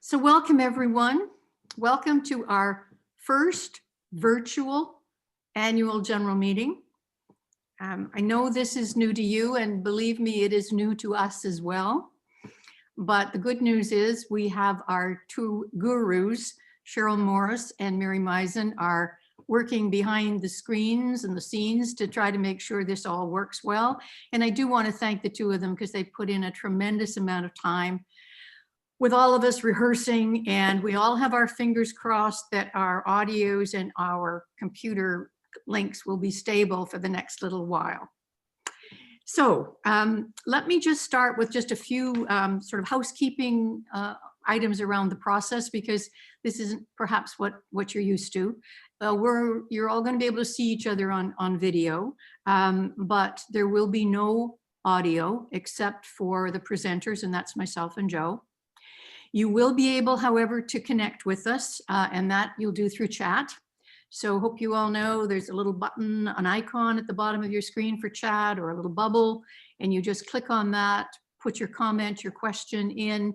So welcome everyone. Welcome to our first virtual annual general meeting. I know this is new to you, and believe me, it is new to us as well. But the good news is we have our two gurus, Cheryl Morris and Mary Meisen, are working behind the screens and the scenes to try to make sure this all works well. And I do want to thank the two of them because they put in a tremendous amount of time with all of us rehearsing, and we all have our fingers crossed that our audios and our computer links will be stable for the next little while. So let me just start with just a few sort of housekeeping items around the process, because this isn't perhaps what you're used to. You're all going to be able to see each other on video, but there will be no audio except for the presenters, and that's myself and Joe. You will be able, however, to connect with us, and that you'll do through chat. So hope you all know there's a little button, an icon at the bottom of your screen for chat, or a little bubble, and you just click on that, put your comment, your question in,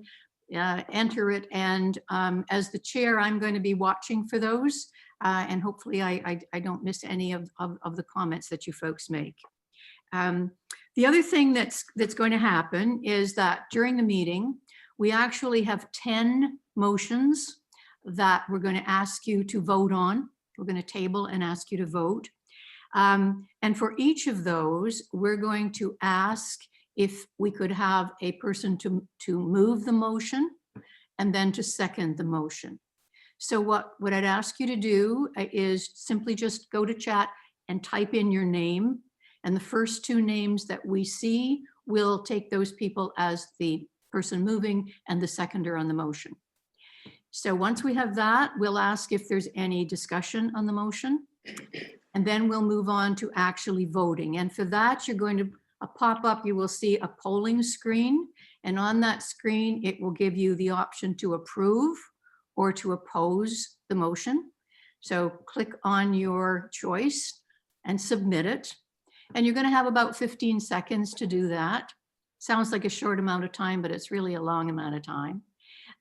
enter it, and as the chair, I'm going to be watching for those, and hopefully I don't miss any of the comments that you folks make. The other thing that's going to happen is that during the meeting, we actually have 10 motions that we're going to ask you to vote on. We're going to table and ask you to vote. And for each of those, we're going to ask if we could have a person to move the motion and then to second the motion. So what I'd ask you to do is simply just go to chat and type in your name. And the first two names that we see, we'll take those people as the person moving and the seconder on the motion. So once we have that, we'll ask if there's any discussion on the motion, and then we'll move on to actually voting. And for that, you're going to pop up, you will see a polling screen, and on that screen, it will give you the option to approve or to oppose the motion. So click on your choice and submit it. And you're going to have about 15 seconds to do that. Sounds like a short amount of time, but it's really a long amount of time.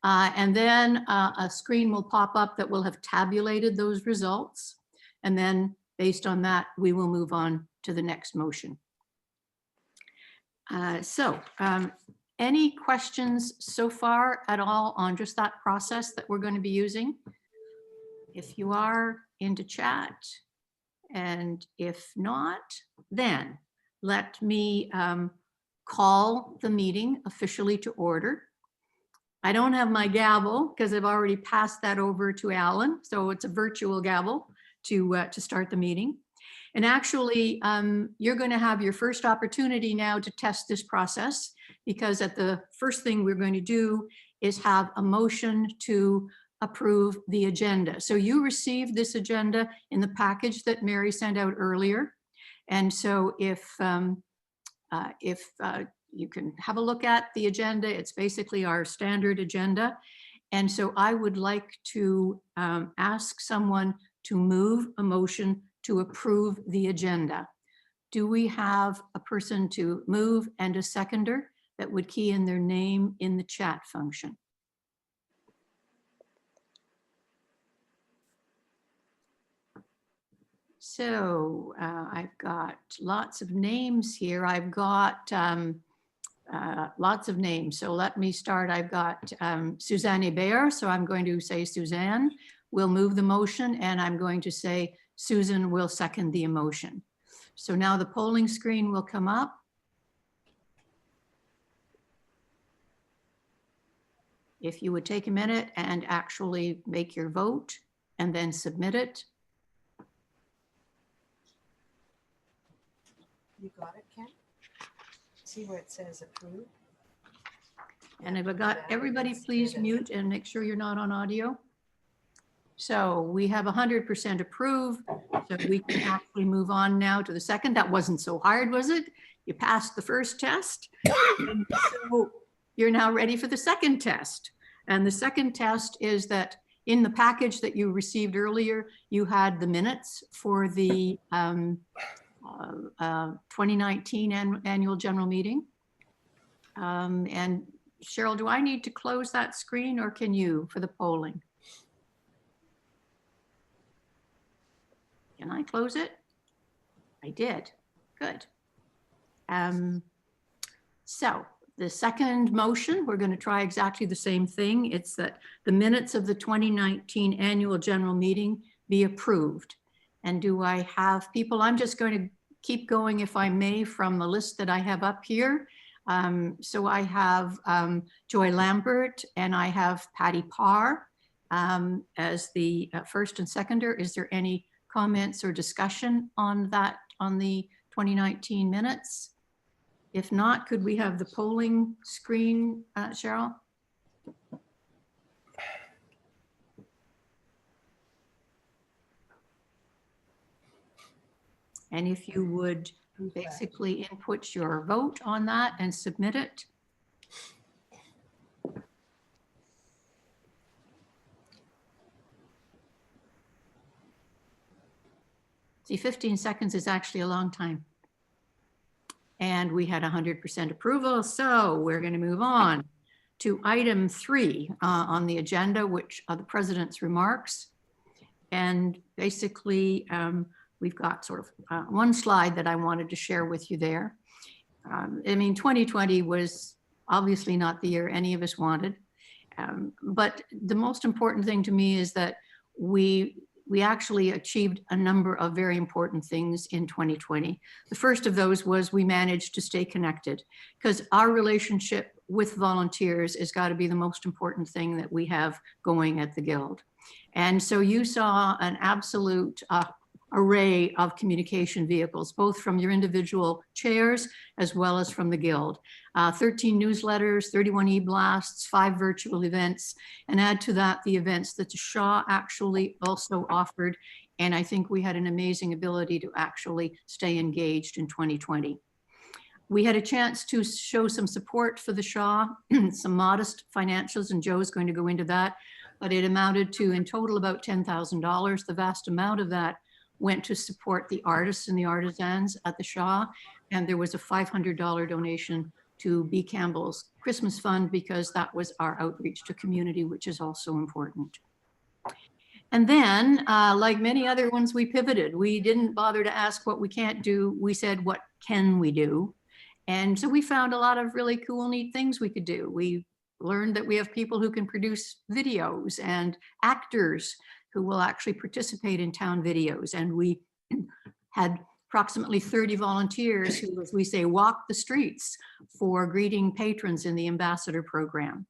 And then a screen will pop up that will have tabulated those results. And then based on that, we will move on to the next motion. Any questions so far at all on just that process that we're going to be using? If you are, into chat, and if not, then let me call the meeting officially to order. I don't have my gavel because I've already passed that over to Alan, so it's a virtual gavel to start the meeting. And actually, you're going to have your first opportunity now to test this process, because at the first thing we're going to do is have a motion to approve the agenda. So you received this agenda in the package that Mary sent out earlier. And so if you can have a look at the agenda, it's basically our standard agenda. And so I would like to ask someone to move a motion to approve the agenda. Do we have a person to move and a seconder that would key in their name in the chat function? So I've got lots of names here. I've got lots of names. So let me start. I've got Suzanne Hebert. So I'm going to say Suzanne will move the motion, and I'm going to say Susan will second the motion. So now the polling screen will come up. If you would take a minute and actually make your vote and then submit it. You got it, Ken? See where it says approve? And if I got everybody, please mute and make sure you're not on audio. So we have 100% approve. So we can actually move on now to the second. That wasn't so hard, was it? You passed the first test. And so you're now ready for the second test. And the second test is that in the package that you received earlier, you had the minutes for the 2019 annual general meeting. And Cheryl, do I need to close that screen or can you for the polling? Can I close it? I did. Good. So the second motion, we're going to try exactly the same thing. It's that the minutes of the 2019 annual general meeting be approved. And do I have people? I'm just going to keep going, if I may, from the list that I have up here. So I have Joy Lambert and I have Patty Parr as the first and seconder. Is there any comments or discussion on that, on the 2019 minutes? If not, could we have the polling screen, Cheryl? And if you would basically input your vote on that and submit it. See, 15 seconds is actually a long time. And we had 100% approval, so we're going to move on to item 3 on the agenda, which are the president's remarks. And basically, we've got sort of one slide that I wanted to share with you there. I mean, 2020 was obviously not the year any of us wanted. But the most important thing to me is that we actually achieved a number of very important things in 2020. The first of those was we managed to stay connected, because our relationship with volunteers has got to be the most important thing that we have going at the Guild. And so you saw an absolute array of communication vehicles, both from your individual chairs as well as from the Guild. 13 newsletters, 31 e-blasts, 5 virtual events, and add to that the events that the Shaw actually also offered. And I think we had an amazing ability to actually stay engaged in 2020. We had a chance to show some support for the Shaw, some modest financials, and Joe's going to go into that, but it amounted to in total about $10,000. The vast amount of that went to support the artists and the artisans at the Shaw. And there was a $500 donation to B. Campbell's Christmas Fund, because that was our outreach to community, which is also important. And then, like many other ones, we pivoted. We didn't bother to ask what we can't do. We said, what can we do? And so we found a lot of really cool, neat things we could do. We learned that we have people who can produce videos and actors who will actually participate in town videos. And we had approximately 30 volunteers who, as we say, walk the streets for greeting patrons in the ambassador program.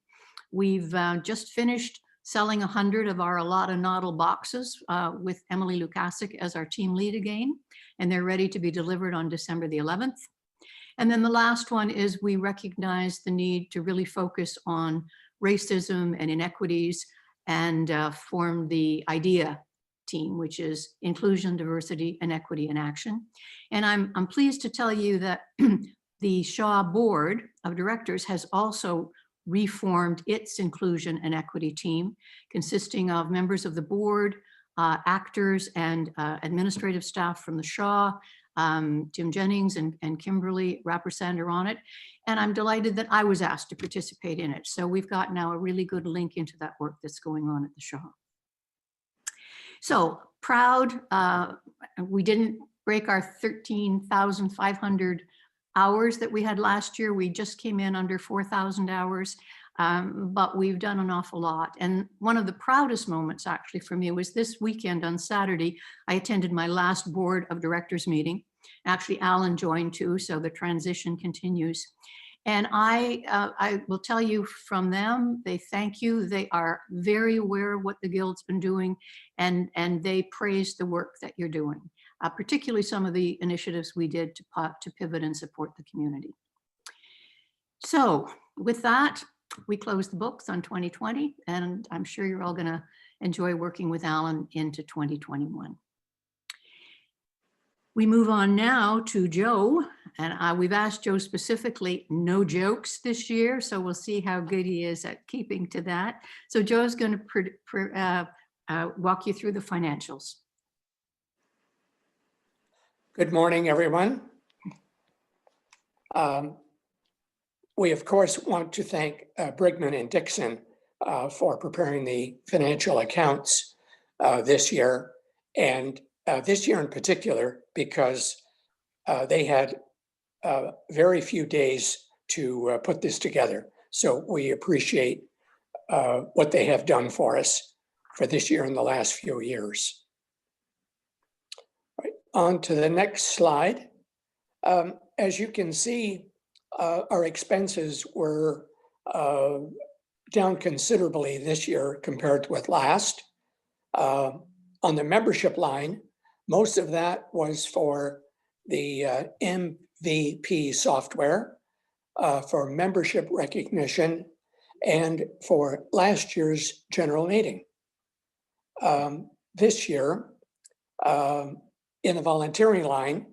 We've just finished selling 100 of our Alata Noddle boxes with Emily Lukasic as our team lead again, and they're ready to be delivered on December the 11th. And then the last one is we recognize the need to really focus on racism and inequities, and form the IDEA team, which is Inclusion, Diversity, and Equity in Action. And I'm pleased to tell you that the Shaw Board of Directors has also reformed its Inclusion and Equity team, consisting of members of the board, actors, and administrative staff from the Shaw. Jim Jennings and Kimberly Rappersand are on it. And I'm delighted that I was asked to participate in it. So we've got now a really good link into that work that's going on at the Shaw. So proud, we didn't break our 13,500 hours that we had last year. We just came in under 4,000 hours, but we've done an awful lot. And one of the proudest moments actually for me was this weekend on Saturday. I attended my last board of directors meeting. Actually, Alan joined too, so the transition continues. And I will tell you from them, they thank you. They are very aware of what the Guild's been doing, and they praise the work that you're doing, particularly some of the initiatives we did to pivot and support the community. So with that, we close the books on 2020, and I'm sure you're all going to enjoy working with Alan into 2021. We move on now to Joe, and we've asked Joe specifically no jokes this year, so we'll see how good he is at keeping to that. So Joe's going to walk you through the financials. Good morning, everyone. We, of course, want to thank Brigman and Dixon for preparing the financial accounts this year. And this year in particular, because they had very few days to put this together. So we appreciate what they have done for us for this year and the last few years. Right, on to the next slide. As you can see, our expenses were down considerably this year compared with last. On the membership line, most of that was for the MVP software, for membership recognition, and for last year's general meeting. This year, in the volunteering line,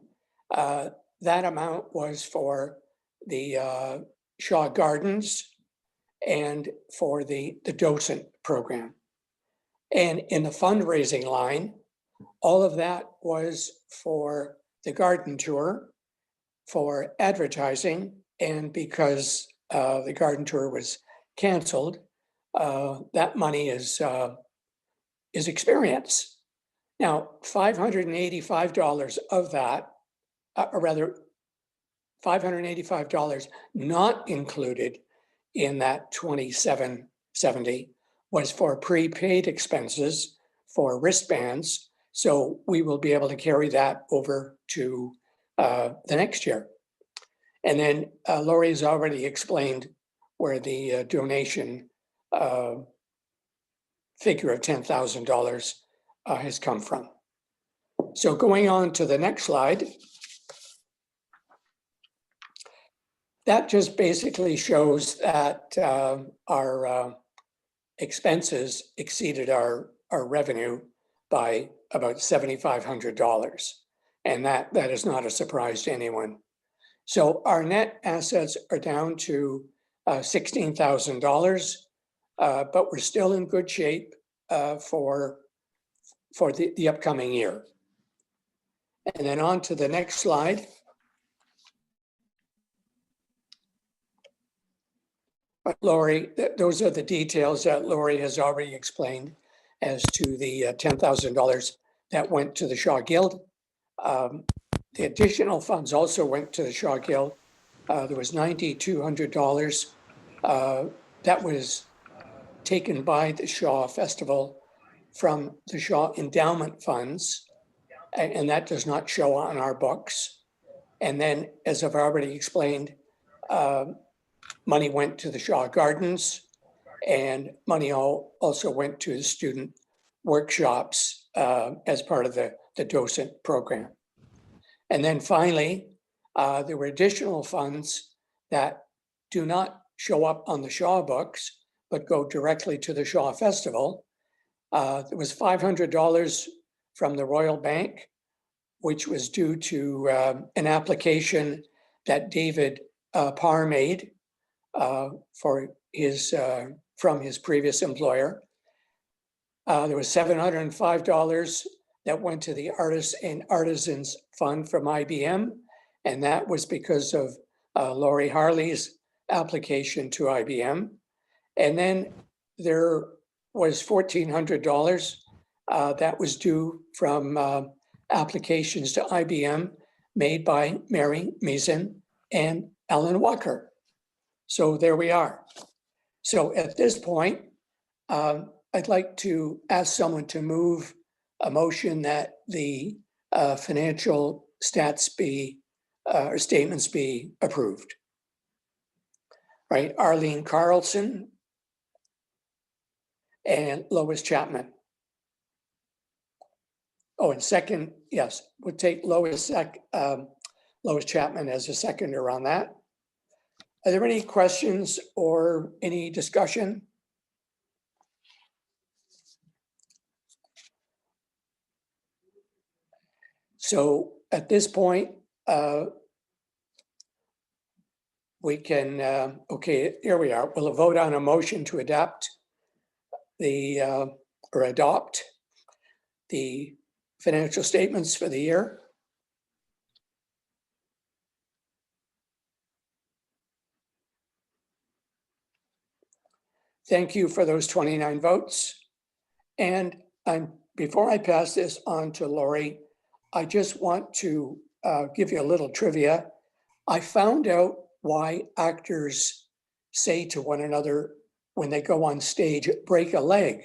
that amount was for the Shaw Gardens and for the docent program. And in the fundraising line, all of that was for the garden tour, for advertising, and because the garden tour was canceled, that money is experience. Now, $585 of that, or rather $585 not included in that $27.70 was for prepaid expenses for wristbands. So we will be able to carry that over to the next year. And then Lori has already explained where the donation figure of $10,000 has come from. So going on to the next slide, that just basically shows that our expenses exceeded our revenue by about $7,500. And that is not a surprise to anyone. So our net assets are down to $16,000, but we're still in good shape for the upcoming year. And then on to the next slide. Lori, those are the details that Lori has already explained as to the $10,000 that went to the Shaw Guild. The additional funds also went to the Shaw Guild. There was $9,200 that was taken by the Shaw Festival from the Shaw Endowment Funds, and that does not show on our books. And then, as I've already explained, money went to the Shaw Gardens, and money also went to the student workshops as part of the docent program. And then finally, there were additional funds that do not show up on the Shaw books, but go directly to the Shaw Festival. There was $500 from the Royal Bank, which was due to an application that David Parr made for his from his previous employer. There was $705 that went to the Artists and Artisans Fund from IBM, and that was because of Lori Harley's application to IBM. And then there was $1,400 that was due from applications to IBM made by Mary Mason and Alan Walker. So there we are. So at this point, I'd like to ask someone to move a motion that the financial stats be or statements be approved. Right, Arlene Carlson and Lois Chapman. Oh, and second, yes, we'll take Lois Chapman as a seconder on that. Are there any questions or any discussion? So at this point, we can, okay, here we are. We'll vote on a motion to adopt the, or adopt the financial statements for the year. thank you for those 29 votes. And before I pass this on to Lori, I just want to give you a little trivia. I found out why actors say to one another when they go on stage, break a leg.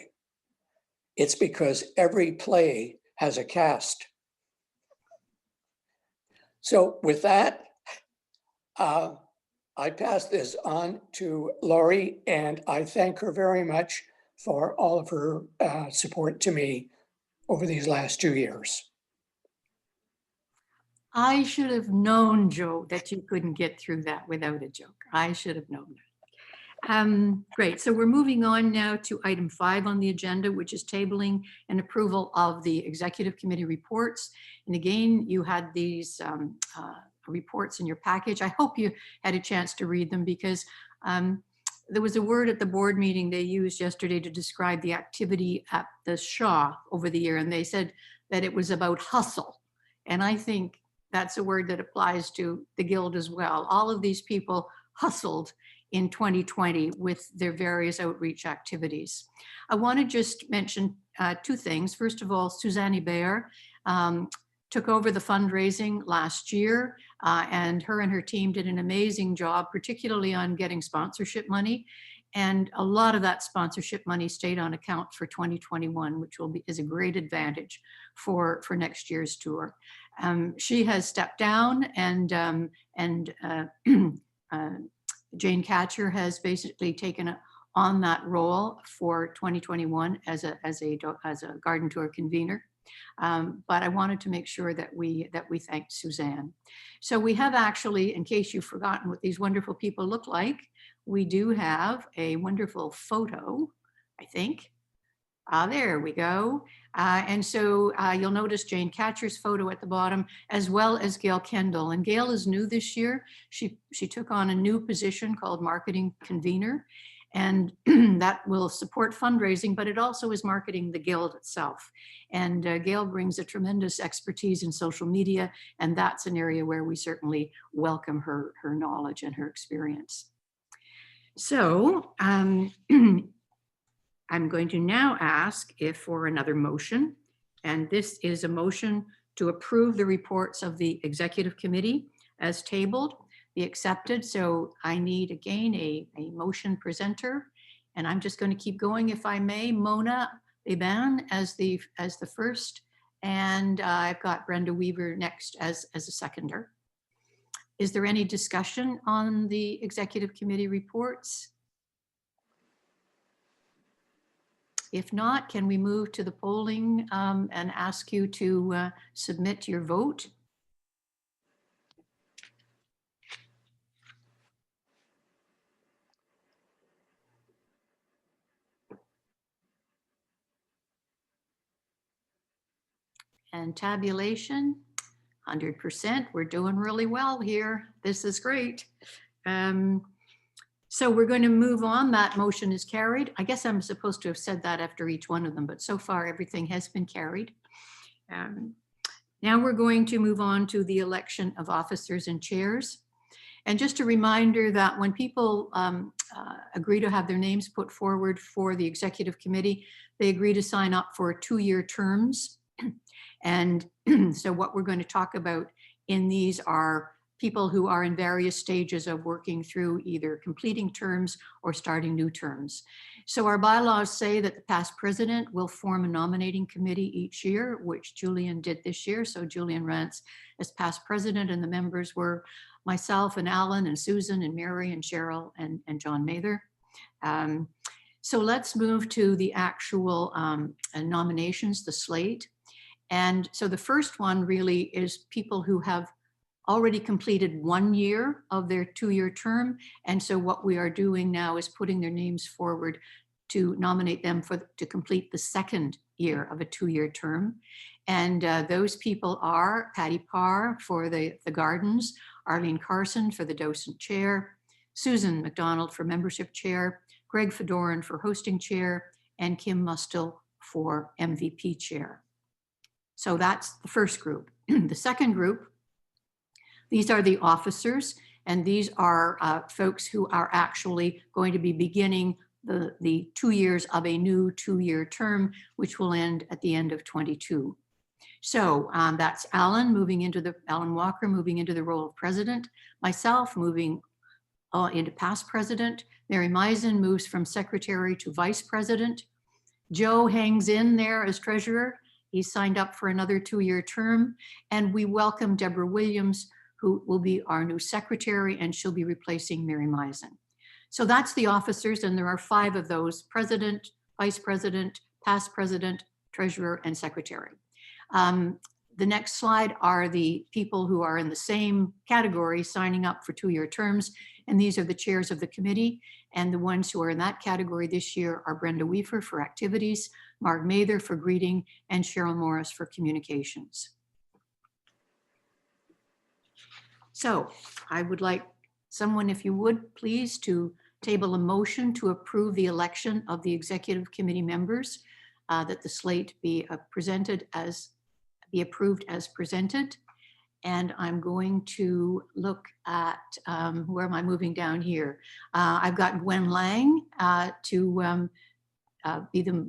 It's because every play has a cast. So with that, I pass this on to Lori, and I thank her very much for all of her support to me over these last 2 years. I should have known, Joe, that you couldn't get through that without a joke. I should have known that. Great. So we're moving on now to item 5 on the agenda, which is tabling and approval of the executive committee reports. And again, you had these reports in your package. I hope you had a chance to read them, because there was a word at the board meeting they used yesterday to describe the activity at the Shaw over the year. And they said that it was about hustle. And I think that's a word that applies to the Guild as well. All of these people hustled in 2020 with their various outreach activities. I want to just mention 2 things. First of all, Suzanne Bear took over the fundraising last year, and her team did an amazing job, particularly on getting sponsorship money. And a lot of that sponsorship money stayed on account for 2021, which is a great advantage for next year's tour. She has stepped down, and Jane Catcher has basically taken on that role for 2021 as a garden tour convener. But I wanted to make sure that we thanked Suzanne. So we have actually, in case you've forgotten what these wonderful people look like, we do have a wonderful photo, I think. There we go. And so you'll notice Jane Catcher's photo at the bottom, as well as Gail Kendall. And Gail is new this year. She took on a new position called marketing convener, and that will support fundraising, but it also is marketing the Guild itself. And Gail brings a tremendous expertise in social media, and that's an area where we certainly welcome her knowledge and her experience. So I'm going to now ask for another motion, and this is a motion to approve the reports of the executive committee as tabled, be accepted. So I need again a motion presenter, and I'm just going to keep going if I may. Mona Beban as the first, and I've got Brenda Weaver next as a seconder. Is there any discussion on the executive committee reports? If not, can we move to the polling and ask you to submit your vote? And tabulation, 100%. We're doing really well here. This is great. So we're going to move on. That motion is carried. I guess I'm supposed to have said that after each one of them, but so far everything has been carried. Now we're going to move on to the election of officers and chairs. And just a reminder that when people agree to have their names put forward for the executive committee, they agree to sign up for 2-year terms. And so what we're going to talk about in these are people who are in various stages of working through either completing terms or starting new terms. So our bylaws say that the past president will form a nominating committee each year, which Julian did this year. So Julian Rance as past president, and the members were myself and Alan and Susan and Mary and Cheryl and John Mather. So let's move to the actual nominations, the slate. And so the first one really is people who have already completed 1 year of their 2-year term. And so what we are doing now is putting their names forward to nominate them to complete the 2nd year of a 2-year term. And those people are Patty Parr for the Gardens, Arlene Carson for the docent chair, Susan McDonald for membership chair, Greg Fedoran for hosting chair, and Kim Mustel for MVP chair. So that's the first group. The second group, these are the officers, and these are folks who are actually going to be beginning the 2 years of a new 2-year term, which will end at the end of 22. So that's Alan Walker moving into the role of president, myself moving into past president. Mary Meisen moves from secretary to vice president. Joe hangs in there as treasurer. He signed up for another 2-year term. And we welcome Deborah Williams, who will be our new secretary, and she'll be replacing Mary Meisen. So that's the officers, and there are 5 of those: president, vice president, past president, treasurer, and secretary. The next slide are the people who are in the same category signing up for 2-year terms. And these are the chairs of the committee. And the ones who are in that category this year are Brenda Weaver for activities, Marg Mather for greeting, and Cheryl Morris for communications. So I would like someone, if you would, please, to table a motion to approve the election of the executive committee members, that the slate be approved as presented. And I'm going to look at, where am I moving down here? I've got Gwen Lang to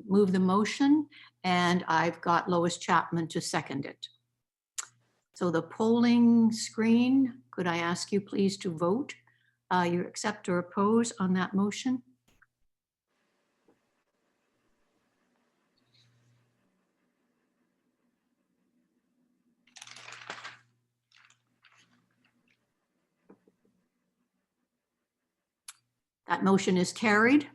move the motion, and I've got Lois Chapman to second it. So the polling screen, could I ask you please to vote? You accept or oppose on that motion? That motion is carried.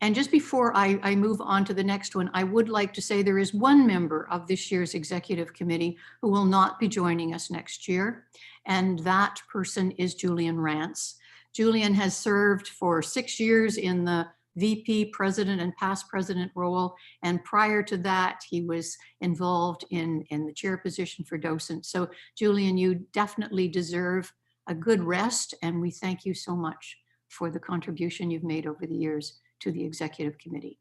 And just before I move on to the next one, I would like to say there is one member of this year's executive committee who will not be joining us next year. And that person is Julian Rance. Julian has served for 6 years in the VP, president, and past president role. And prior to that, he was involved in the chair position for docent. So Julian, you definitely deserve a good rest. And we thank you so much for the contribution you've made over the years to the executive committee.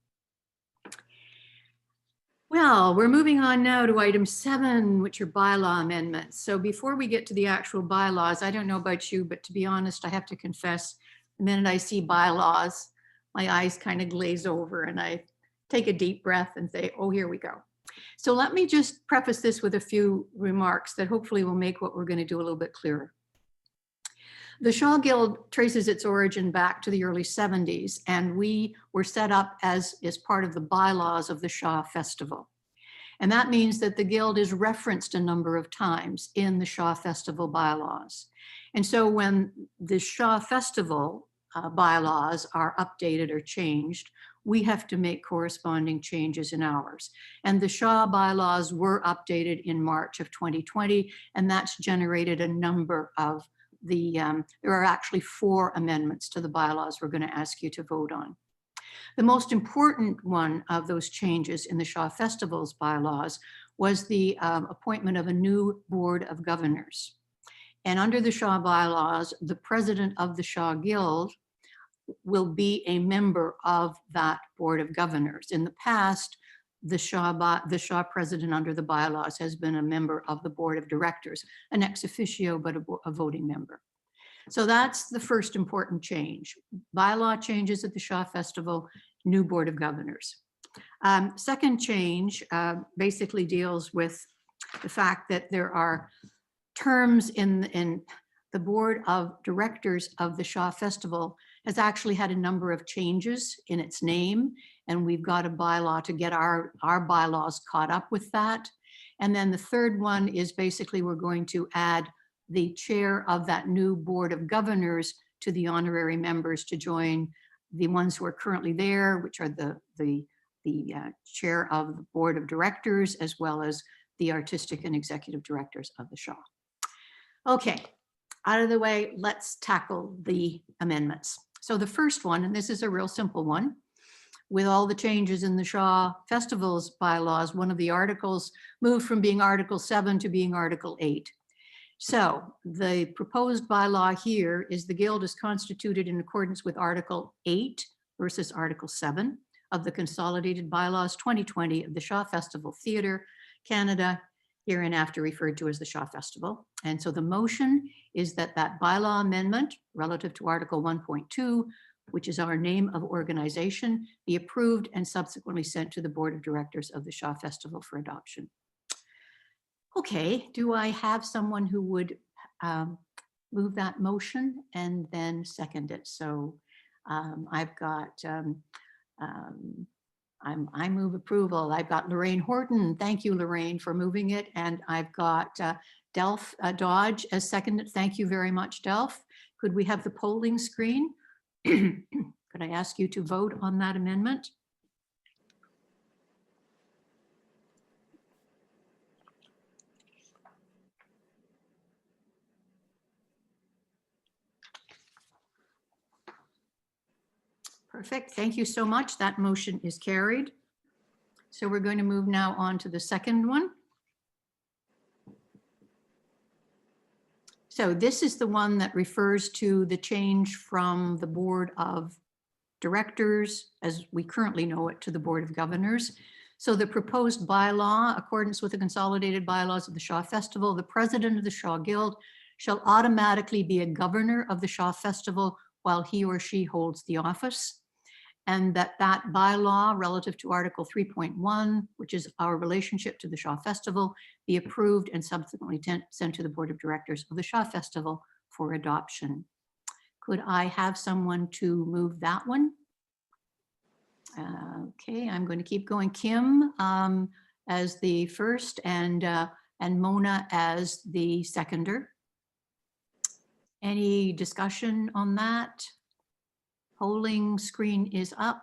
Well, we're moving on now to item 7, which are bylaw amendments. So before we get to the actual bylaws, I don't know about you, but to be honest, I have to confess, the minute I see bylaws, my eyes kind of glaze over and I take a deep breath and say, oh, here we go. So let me just preface this with a few remarks that hopefully will make what we're going to do a little bit clearer. The Shaw Guild traces its origin back to the early 70s, and we were set up as part of the bylaws of the Shaw Festival. And that means that the Guild is referenced a number of times in the Shaw Festival bylaws. And so when the Shaw Festival bylaws are updated or changed, we have to make corresponding changes in ours. And the Shaw bylaws were updated in March of 2020, and that's generated a number of there are actually 4 amendments to the bylaws we're going to ask you to vote on. The most important one of those changes in the Shaw Festival's bylaws was the appointment of a new board of governors. And under the Shaw bylaws, the president of the Shaw Guild will be a member of that board of governors. In the past, the Shaw president under the bylaws has been a member of the board of directors, an ex officio, but a voting member. So that's the first important change. Bylaw changes at the Shaw Festival, new board of governors. Second change basically deals with the fact that there are terms in the board of directors of the Shaw Festival has actually had a number of changes in its name, and we've got a bylaw to get our bylaws caught up with that. And then the third one is basically we're going to add the chair of that new board of governors to the honorary members to join the ones who are currently there, which are the chair of the board of directors, as well as the artistic and executive directors of the Shaw. Okay, out of the way, let's tackle the amendments. So the first one, and this is a real simple one, with all the changes in the Shaw Festival's bylaws, one of the articles moved from being Article 7 to being Article 8. So the proposed bylaw here is the Guild is constituted in accordance with Article 8 versus Article 7 of the Consolidated Bylaws 2020 of the Shaw Festival Theatre, Canada, hereinafter referred to as the Shaw Festival. And so the motion is that that bylaw amendment relative to Article 1.2 which is our name of organization, be approved and subsequently sent to the Board of Directors of the Shaw Festival for adoption. Okay, do I have someone who would move that motion and then second it? So I've got, I move approval. I've got Lorraine Horton. Thank you, Lorraine, for moving it. And I've got Delph Dodge as seconded. Thank you very much, Delph. Could we have the polling screen? Could I ask you to vote on that amendment? Perfect. Thank you so much. That motion is carried. So we're going to move now on to the second one. So this is the one that refers to the change from the Board of Directors, as we currently know it, to the Board of Governors. So the proposed bylaw, accordance with the consolidated bylaws of the Shaw Festival, the president of the Shaw Guild shall automatically be a governor of the Shaw Festival while he or she holds the office. And that bylaw relative to Article 3.1, which is our relationship to the Shaw Festival, be approved and subsequently sent to the Board of Directors of the Shaw Festival for adoption. Could I have someone to move that one? Okay, I'm going to keep going. Kim as the first and Mona as the seconder. Any discussion on that? Polling screen is up.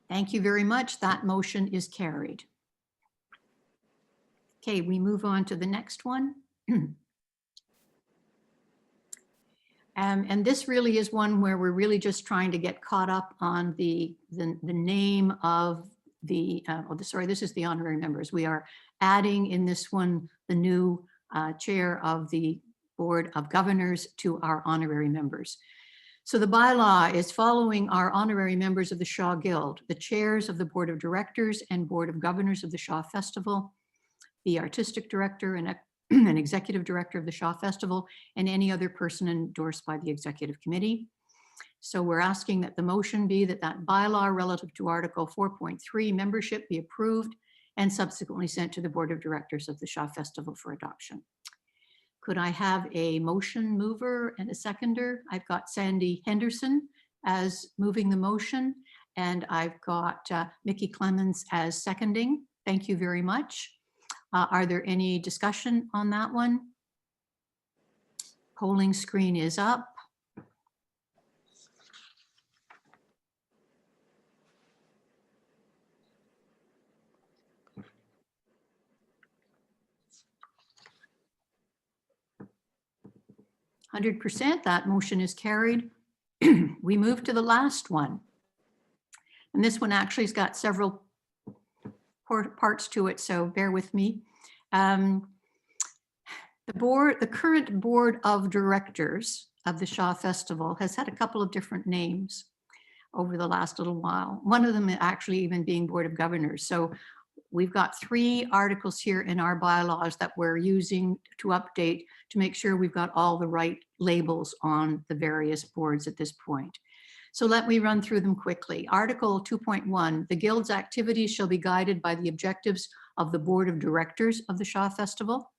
Thank you very much. That motion is carried. Okay, we move on to the next one. And this really is one where we're really just trying to get caught up on the name of the, sorry, this is the honorary members. We are adding in this one the new chair of the Board of Governors to our honorary members. So the bylaw is following our honorary members of the Shaw Guild, the chairs of the Board of Directors and Board of Governors of the Shaw Festival, the artistic director and an executive director of the Shaw Festival, and any other person endorsed by the executive committee. So we're asking that the motion be that bylaw relative to Article 4.3 membership be approved and subsequently sent to the Board of Directors of the Shaw Festival for adoption. Could I have a motion mover and a seconder? I've got Sandy Henderson as moving the motion, and I've got Mickey Clemens as seconding. Thank you very much. Are there any discussion on that one? Polling screen is up. %, that motion is carried. We move to the last one. And this one actually has got several parts to it, so bear with me. The current Board of Directors of the Shaw Festival has had a couple of different names over the last little while. One of them actually even being Board of Governors. So we've got 3 articles here in our bylaws that we're using to update to make sure we've got all the right labels on the various boards at this point. So let me run through them quickly. Article 2.1, the Guild's activities shall be guided by the objectives of the Board of Directors of the Shaw Festival.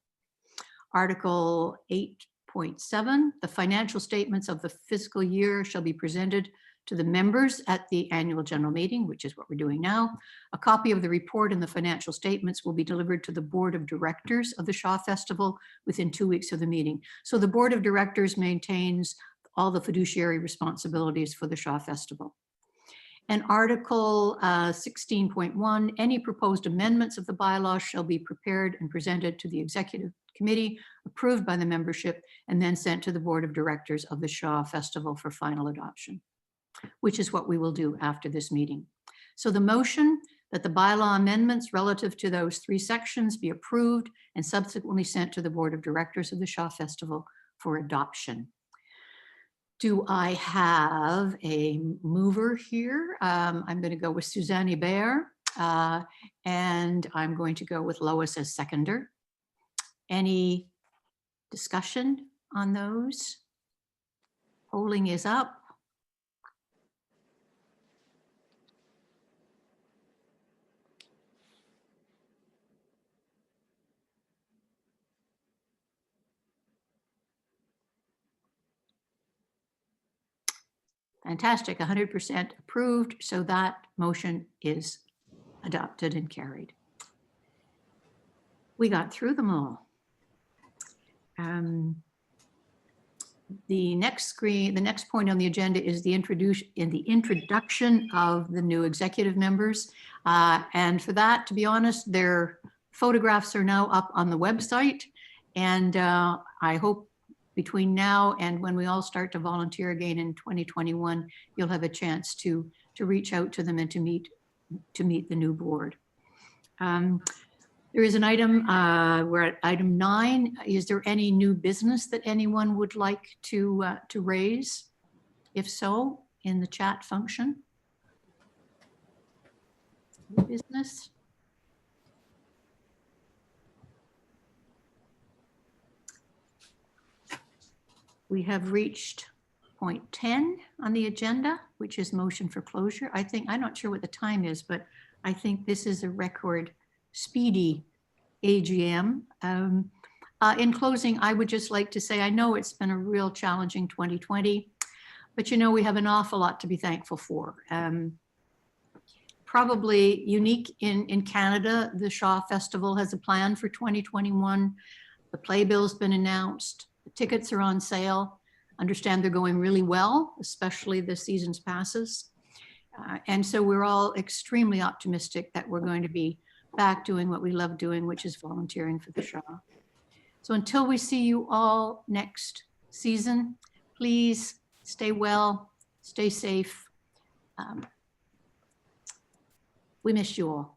Article 8.7, the financial statements of the fiscal year shall be presented to the members at the annual general meeting, which is what we're doing now. A copy of the report and the financial statements will be delivered to the Board of Directors of the Shaw Festival within 2 weeks of the meeting. So the Board of Directors maintains all the fiduciary responsibilities for the Shaw Festival. And Article 16.1, any proposed amendments of the bylaws shall be prepared and presented to the Executive Committee, approved by the membership, and then sent to the Board of Directors of the Shaw Festival for final adoption, which is what we will do after this meeting. So the motion that the bylaw amendments relative to those 3 sections be approved and subsequently sent to the Board of Directors of the Shaw Festival for adoption. Do I have a mover here? I'm going to go with Suzanne Hébert, and I'm going to go with Lois as seconder. Any discussion on those? Polling is up. Fantastic, 100% approved, so that motion is adopted and carried. We got through them all. The next point on the agenda is the introduction of the new executive members. And for that, to be honest, their photographs are now up on the website. And I hope between now and when we all start to volunteer again in 2021, you'll have a chance to reach out to them and to meet the new board. There is an item, we're at item 9. Is there any new business that anyone would like to raise? If so, in the chat function. New business. We have reached point 10 on the agenda, which is motion for closure. I'm not sure what the time is, but I think this is a record speedy AGM. In closing, I would just like to say, I know it's been a real challenging 2020, but you know, we have an awful lot to be thankful for. Probably unique in Canada, the Shaw Festival has a plan for 2021. The playbill's been announced. The tickets are on sale. Understand they're going really well, especially the season's passes. And so we're all extremely optimistic that we're going to be back doing what we love doing, which is volunteering for the Shaw. So until we see you all next season, please stay well, stay safe. We miss you all.